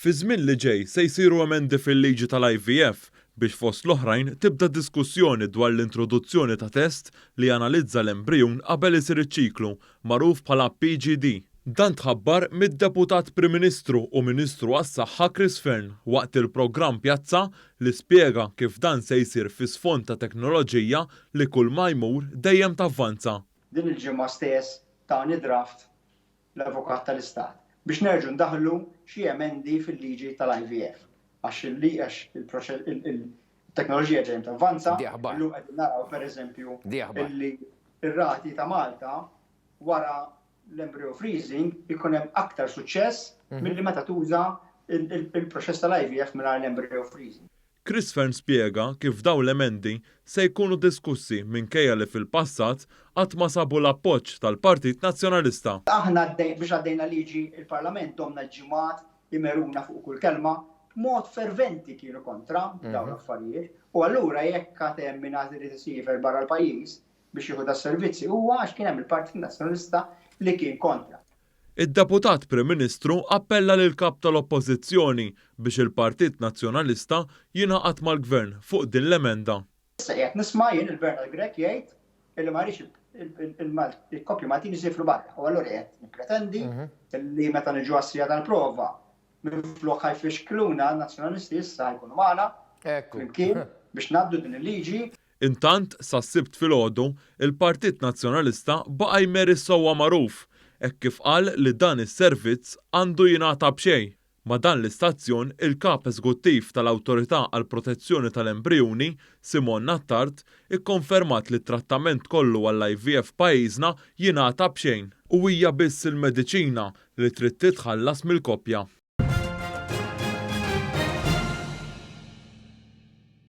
Fi żmien li ġej se jsiru emendi fil-liġi tal-IVF biex fost l-oħrajn tibda diskussjoni dwar l-introduzzjoni ta' test li analizza l-embrijun qabel isir iċ-ċiklu, magħruf bħala PGD. Dan tħabbar mid-Deputat Prim Ministru u Ministru għas-Saħħa Chris Fern waqt il-programm Pjazza li spjega kif dan se jsir fi sfond ta' teknoloġija li kull ma jmur dejjem tavvanza. Din il-ġimgħa stess tani draft l-Avukat tal-Istat biex nerġu ndaħlu xi emendi fil-liġi tal-IVF. Għax il-teknoloġija ġejjem tavvanza, illum qed naraw pereżempju illi ir-rati ta' Malta wara l-embryo freezing ikun hemm aktar suċċess milli meta tuża il-proċess tal-IVF mingħajr l-embryo freezing. Chris Fern spjega kif dawn l-emendi se jkunu diskussi minkejja li fil-passat qatt ma sabu l-appoġġ tal-Partit Nazzjonalista. Aħna biex għaddejna liġi il-Parlament domna ġimgħat imeruna fuq kull kelma b'mod ferventi kienu kontra dawn l-affarijiet u allura jekk għad hemm min għad irid isifer barra l-pajjiż biex jieħu das-servizzi huwa għax kien hemm il-Partit Nazzjonalista li kien kontra. Id-Deputat Prim Ministru appella lil kap tal-Oppożizzjoni biex il-Partit Nazzjonalista jingħaqad mal-Gvern fuq din l-emenda. Issa qed nisma' jien il-Bernard Grek jgħid illi ma rridx il-koppji Maltin jisifru barra. U allura qed nippretendi li meta niġu għas-sija tal-prova minflok ħajfixkluna n-nazzjonalisti issa jkunu magħna flimkien biex ngħaddu din il-liġi. Intant, sas-sibt filgħodu, il-Partit Nazzjonalista baqa' jmeri sewwa magħruf hekk kif qal li dan is-servizz għandu jingħata b'xejn. Ma dan l-istazzjon il-kap eżekuttiv tal-Awtorità għall Protezzjoni tal-Embrijuni, Simon Nattart, ikkonfermat li t-trattament kollu għall-IVF pajjiżna jingħata b'xejn u hija biss il-mediċina li trid titħallas mill-koppja.